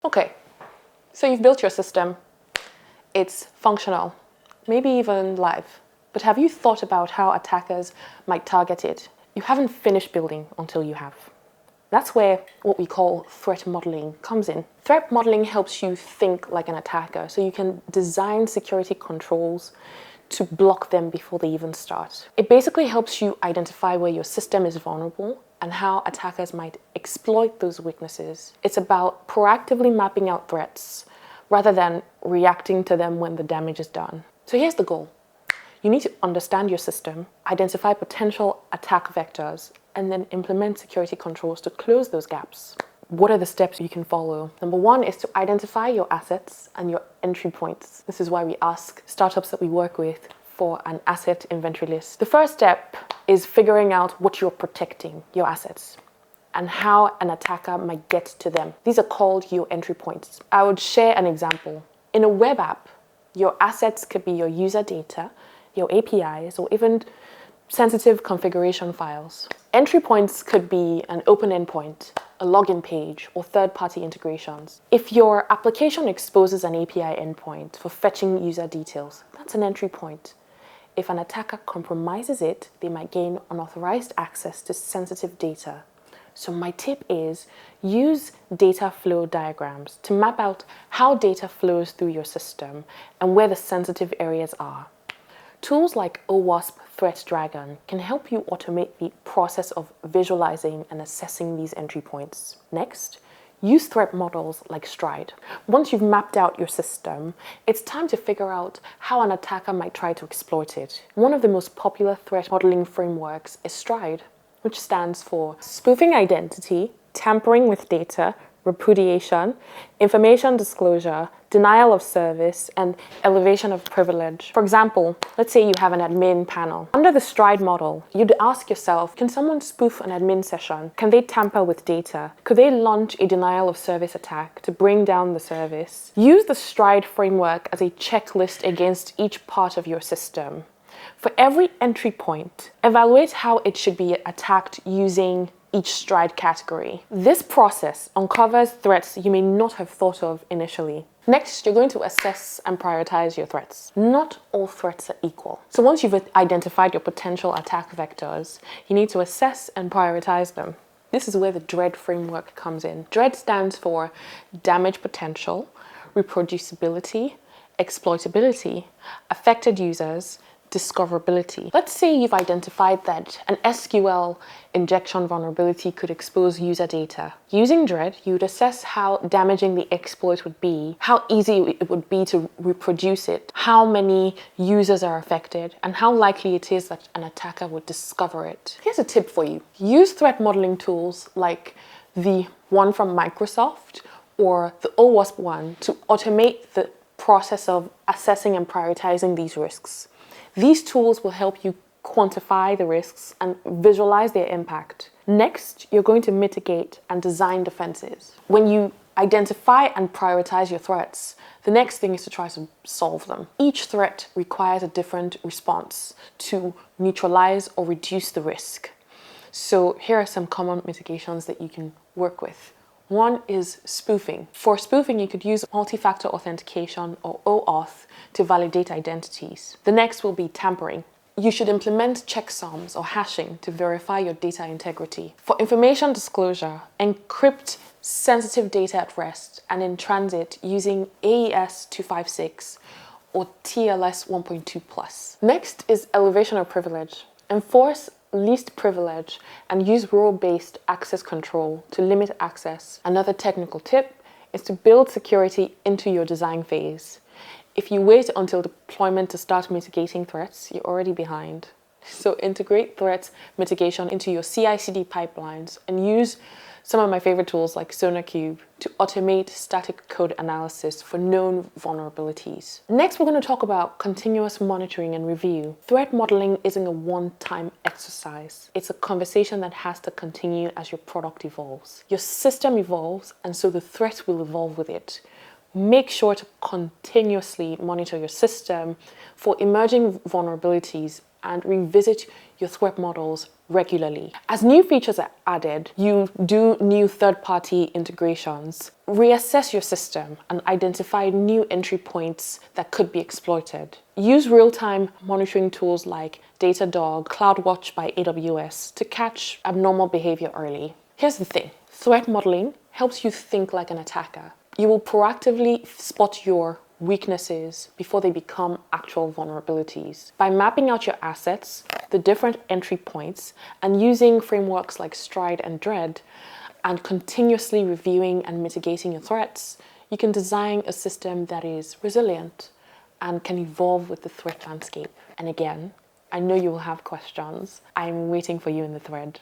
Okay, so you've built your system. It's functional, maybe even live. But have you thought about how attackers might target it? You haven't finished building until you have. That's where what we call threat modeling comes in. Threat modeling helps you think like an attacker, so you can design security controls to block them before they even start. It basically helps you identify where your system is vulnerable and how attackers might exploit those weaknesses. It's about proactively mapping out threats rather than reacting to them when the damage is done. So here's the goal. You need to understand your system, identify potential attack vectors, and then implement security controls to close those gaps. What are the steps you can follow? Number one is to identify your assets and your entry points. This is why we ask startups that we work with for an asset inventory list. The first step is figuring out what you're protecting, your assets, and how an attacker might get to them. These are called your entry points. I would share an example. In a web app, your assets could be your user data, your APIs, or even sensitive configuration files. Entry points could be an open endpoint, a login page, or third-party integrations. If your application exposes an API endpoint for fetching user details, that's an entry point. If an attacker compromises it, they might gain unauthorized access to sensitive data. So my tip is use data flow diagrams to map out how data flows through your system and where the sensitive areas are. Tools like OWASP Threat Dragon can help you automate the process of visualizing and assessing these entry points. Next, use threat models like Stride. Once you've mapped out your system, it's time to figure out how an attacker might try to exploit it. One of the most popular threat modeling frameworks is Stride, which stands for spoofing identity, tampering with data, repudiation, information disclosure, denial of service, and elevation of privilege. For example, let's say you have an admin panel. Under the Stride model, you'd ask yourself, can someone spoof an admin session? Can they tamper with data? Could they launch a denial of service attack to bring down the service? Use the Stride framework as a checklist against each part of your system. For every entry point, evaluate how it should be attacked using each Stride category. This process uncovers threats you may not have thought of initially. Next, you're going to assess and prioritize your threats. Not all threats are equal. So once you've identified your potential attack vectors, you need to assess and prioritize them. This is where the DREAD framework comes in. DREAD stands for damage potential, reproducibility, exploitability, affected users, discoverability. Let's say you've identified that an SQL injection vulnerability could expose user data. Using DREAD, you would assess how damaging the exploit would be, how easy it would be to reproduce it, how many users are affected, and how likely it is that an attacker would discover it. Here's a tip for you. Use threat modeling tools like the one from Microsoft or the OWASP one to automate the process of assessing and prioritizing these risks. These tools will help you quantify the risks and visualize their impact. Next, you're going to mitigate and design defenses. When you identify and prioritize your threats, the next thing is to try to solve them. Each threat requires a different response to neutralize or reduce the risk. So here are some common mitigations that you can work with. One is spoofing. For spoofing, you could use multi-factor authentication or OAuth to validate identities. The next will be tampering. You should implement checksums or hashing to verify your data integrity. For information disclosure, encrypt sensitive data at rest and in transit using AES 256 or TLS 1.2+. Next is elevation of privilege. Enforce least privilege and use role-based access control to limit access. Another technical tip is to build security into your design phase. If you wait until deployment to start mitigating threats, you're already behind. So integrate threat mitigation into your CI/CD pipelines and use some of my favorite tools like SonarQube to automate static code analysis for known vulnerabilities. Next, we're going to talk about continuous monitoring and review. Threat modeling isn't a one-time exercise. It's a conversation that has to continue as your product evolves. Your system evolves, and so the threat will evolve with it. Make sure to continuously monitor your system for emerging vulnerabilities and revisit your threat models regularly. As new features are added, you do new third-party integrations, reassess your system and identify new entry points that could be exploited. Use real-time monitoring tools like Datadog, CloudWatch by AWS to catch abnormal behavior early. Here's the thing, threat modeling helps you think like an attacker. You will proactively spot your weaknesses before they become actual vulnerabilities. By mapping out your assets, the different entry points, and using frameworks like Stride and Dread, and continuously reviewing and mitigating your threats, you can design a system that is resilient and can evolve with the threat landscape. And again, I know you will have questions. I'm waiting for you in the thread.